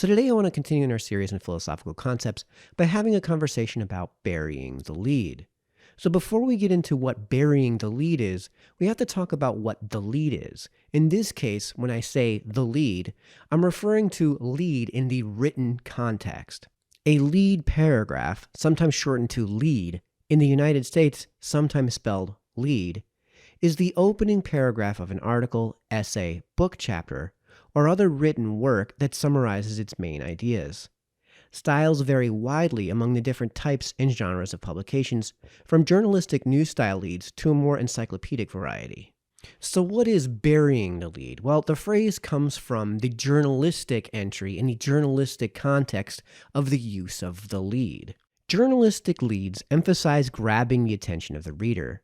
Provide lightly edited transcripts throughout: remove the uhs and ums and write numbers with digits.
So today I want to continue in our series on philosophical concepts by having a conversation about burying the lead. So before we get into what burying the lead is, we have to talk about what the lead is. In this case, when I say the lead, I'm referring to lead in the written context. A lead paragraph, sometimes shortened to lead, in the United States, sometimes spelled lead, is the opening paragraph of an article, essay, book chapter, or other written work that summarizes its main ideas. Styles vary widely among the different types and genres of publications, from journalistic news-style leads to a more encyclopedic variety. So what is burying the lead? Well, the phrase comes from the journalistic entry in the journalistic context of the use of the lead. Journalistic leads emphasize grabbing the attention of the reader.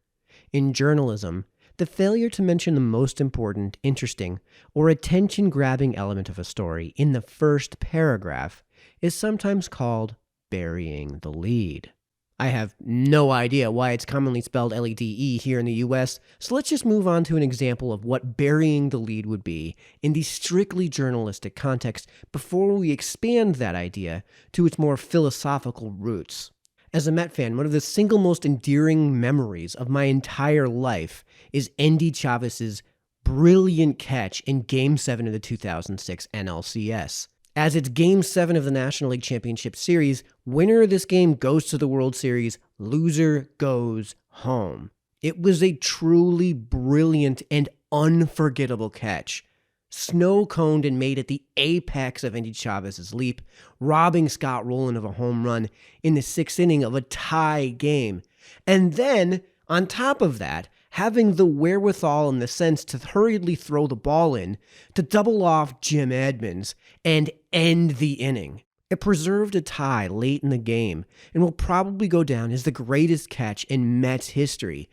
In journalism, the failure to mention the most important, interesting, or attention-grabbing element of a story in the first paragraph is sometimes called burying the lead. I have no idea why it's commonly spelled L-E-D-E here in the US, so let's just move on to an example of what burying the lead would be in the strictly journalistic context before we expand that idea to its more philosophical roots. As a Met fan, one of the single most endearing memories of my entire life is Endy Chavez's brilliant catch in Game 7 of the 2006 NLCS. As it's Game 7 of the National League Championship Series, winner of this game goes to the World Series, loser goes home. It was a truly brilliant and unforgettable catch. Snow-coned and made at the apex of Endy Chavez's leap, robbing Scott Rowland of a home run in the 6th inning of a tie game. And then, on top of that, having the wherewithal and the sense to hurriedly throw the ball in to double off Jim Edmonds and end the inning. It preserved a tie late in the game and will probably go down as the greatest catch in Mets history,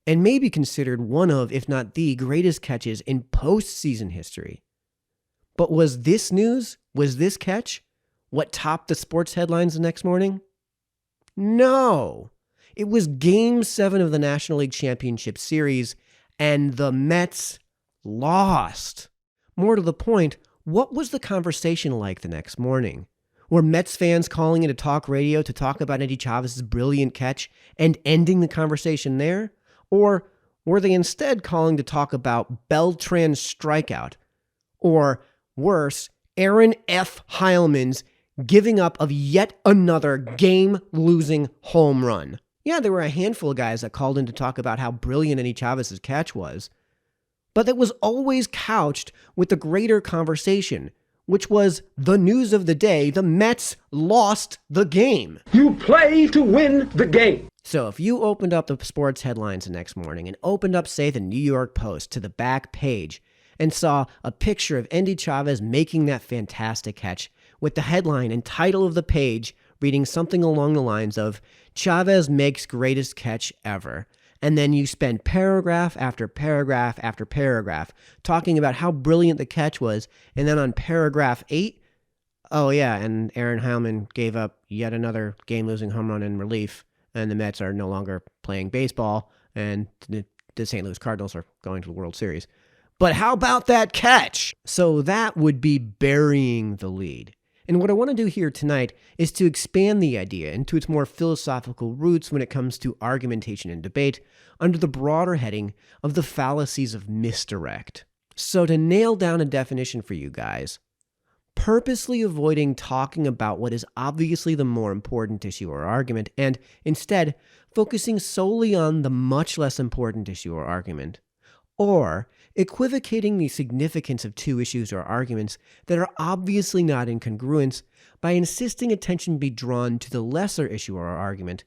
and may be considered one of, if not the greatest catches in postseason history. But was this news, was this catch, what topped the sports headlines the next morning? No. It was Game 7 of the National League Championship Series, and the Mets lost. More to the point, what was the conversation like the next morning? Were Mets fans calling into talk radio to talk about Endy Chavez's brilliant catch and ending the conversation there? Or were they instead calling to talk about Beltran's strikeout? Or, worse, Aaron F. Heilman's giving up of yet another game-losing home run? Yeah, there were a handful of guys that called in to talk about how brilliant Endy Chavez's catch was, but that was always couched with the greater conversation, which was the news of the day: the Mets lost the game. You play to win the game. So if you opened up the sports headlines the next morning and opened up, say, the New York Post to the back page and saw a picture of Endy Chavez making that fantastic catch with the headline and title of the page reading something along the lines of "Chavez makes greatest catch ever," and then you spend paragraph after paragraph after paragraph talking about how brilliant the catch was, and then on paragraph 8, oh yeah, and Aaron Heilman gave up yet another game-losing home run in relief, and the Mets are no longer playing baseball, and the St. Louis Cardinals are going to the World Series. But how about that catch? So that would be burying the lead. And what I want to do here tonight is to expand the idea into its more philosophical roots when it comes to argumentation and debate under the broader heading of the fallacies of misdirect. So to nail down a definition for you guys, purposely avoiding talking about what is obviously the more important issue or argument, and instead focusing solely on the much less important issue or argument, or equivocating the significance of two issues or arguments that are obviously not in congruence by insisting attention be drawn to the lesser issue or argument,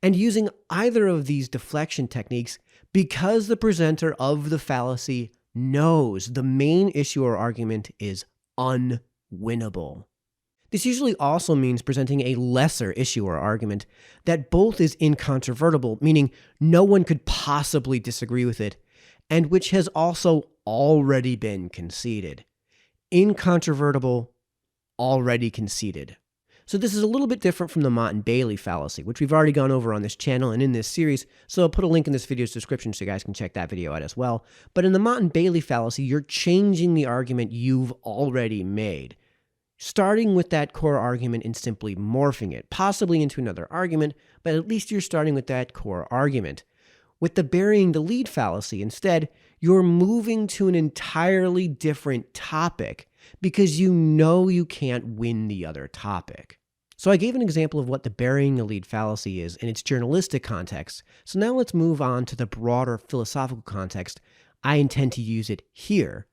and using either of these deflection techniques because the presenter of the fallacy knows the main issue or argument is unwinnable. This usually also means presenting a lesser issue or argument that both is incontrovertible, meaning no one could possibly disagree with it, and which has also already been conceded. Incontrovertible, already conceded. So this is a little bit different from the Motte and Bailey fallacy, which we've already gone over on this channel and in this series, so I'll put a link in this video's description so you guys can check that video out as well. But in the Motte and Bailey fallacy, you're changing the argument you've already made. starting with that core argument and simply morphing it, possibly into another argument, but at least you're starting with that core argument. With the burying the lead fallacy, instead, you're moving to an entirely different topic because you know you can't win the other topic. So I gave an example of what the burying the lead fallacy is in its journalistic context. So now let's move on to the broader philosophical context. I intend to use it here.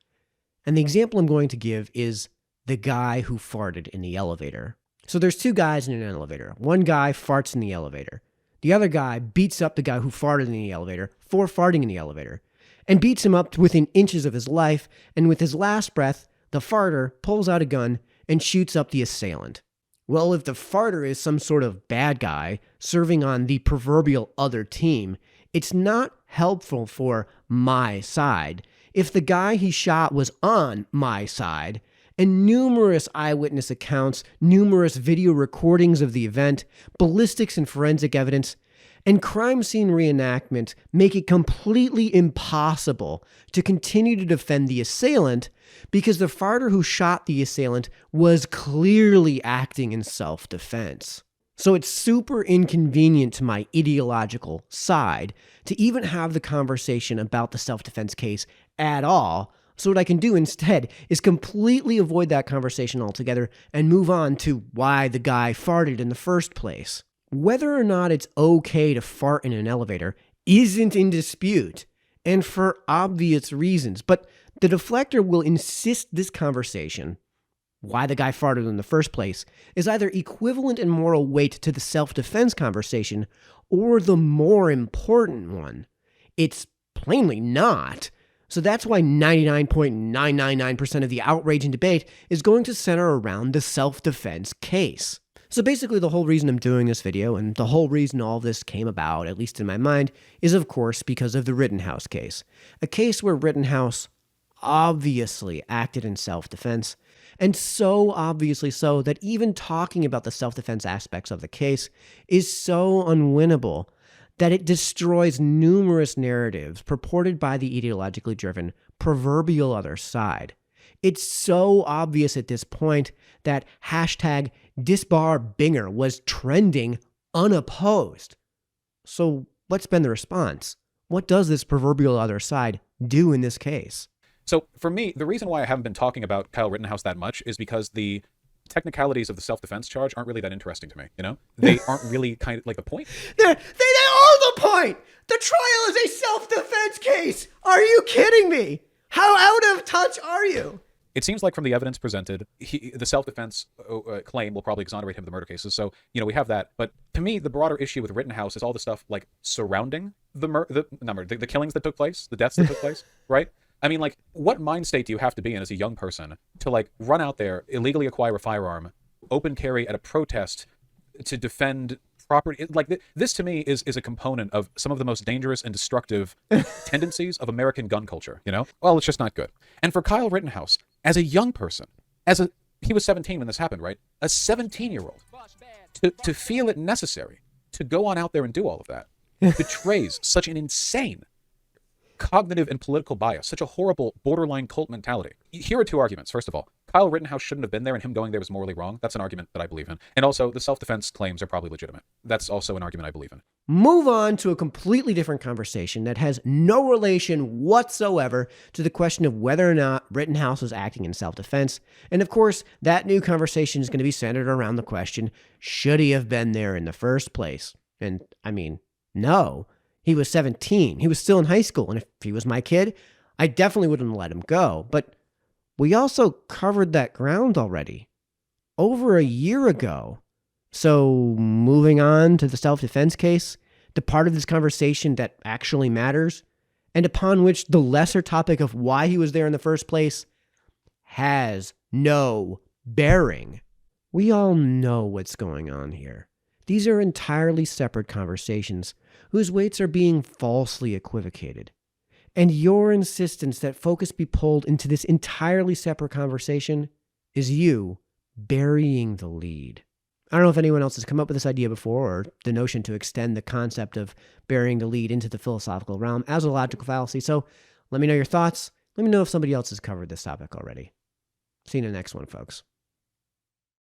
And the example I'm going to give is the guy who farted in the elevator. So there's two guys in an elevator. One guy farts in the elevator. The other guy beats up the guy who farted in the elevator for farting in the elevator and beats him up to within inches of his life. And with his last breath, the farter pulls out a gun and shoots up the assailant. Well, if the farter is some sort of bad guy serving on the proverbial other team, it's not helpful for my side. If the guy he shot was on my side, and numerous eyewitness accounts, numerous video recordings of the event, ballistics and forensic evidence, and crime scene reenactment make it completely impossible to continue to defend the assailant because the farter who shot the assailant was clearly acting in self-defense. So it's super inconvenient to my ideological side to even have the conversation about the self-defense case at all. So what I can do instead is completely avoid that conversation altogether and move on to why the guy farted in the first place. Whether or not it's okay to fart in an elevator isn't in dispute, and for obvious reasons, but the deflector will insist this conversation, why the guy farted in the first place, is either equivalent in moral weight to the self-defense conversation or the more important one. It's plainly not. So that's why 99.999% of the outrage and debate is going to center around the self-defense case. So basically the whole reason I'm doing this video, and the whole reason all of this came about, at least in my mind, is of course because of the Rittenhouse case. A case where Rittenhouse obviously acted in self-defense, and so obviously so that even talking about the self-defense aspects of the case is so unwinnable that it destroys numerous narratives purported by the ideologically driven proverbial other side. It's so obvious at this point that hashtag #disbarbinger was trending unopposed. So what's been the response? What does this proverbial other side do in this case? So for me, the reason why I haven't been talking about Kyle Rittenhouse that much is because the technicalities of the self-defense charge aren't really that interesting to me, you know? They aren't really kind of like the point. They are the point! The trial is a self-defense case! Are you kidding me? How out of touch are you? It seems like from the evidence presented, the self-defense claim will probably exonerate him of the murder cases. So, you know, we have that. But to me, the broader issue with Rittenhouse is all the stuff like surrounding the killings that took place, the deaths that took place, right? I mean, like, what mind state do you have to be in as a young person to, like, run out there, illegally acquire a firearm, open carry at a protest to defend property? Like, this to me is a component of some of the most dangerous and destructive tendencies of American gun culture, you know? Well, it's just not good. And for Kyle Rittenhouse, as a young person, he was 17 when this happened, right? A 17-year-old, to feel it necessary to go on out there and do all of that betrays such an insane cognitive and political bias, such a horrible borderline cult mentality. Here are two arguments. First of all, Kyle Rittenhouse shouldn't have been there and him going there was morally wrong. That's an argument that I believe in. And also, the self-defense claims are probably legitimate. That's also an argument I believe in. Move on to a completely different conversation that has no relation whatsoever to the question of whether or not Rittenhouse was acting in self-defense. And of course, that new conversation is going to be centered around the question, should he have been there in the first place? And I mean, no. He was 17. He was still in high school. And if he was my kid, I definitely wouldn't let him go. But we also covered that ground already over a year ago. So moving on to the self-defense case, the part of this conversation that actually matters, and upon which the lesser topic of why he was there in the first place has no bearing. We all know what's going on here. These are entirely separate conversations whose weights are being falsely equivocated. And your insistence that focus be pulled into this entirely separate conversation is you burying the lead. I don't know if anyone else has come up with this idea before, or the notion to extend the concept of burying the lead into the philosophical realm as a logical fallacy. So let me know your thoughts. Let me know if somebody else has covered this topic already. See you in the next one, folks.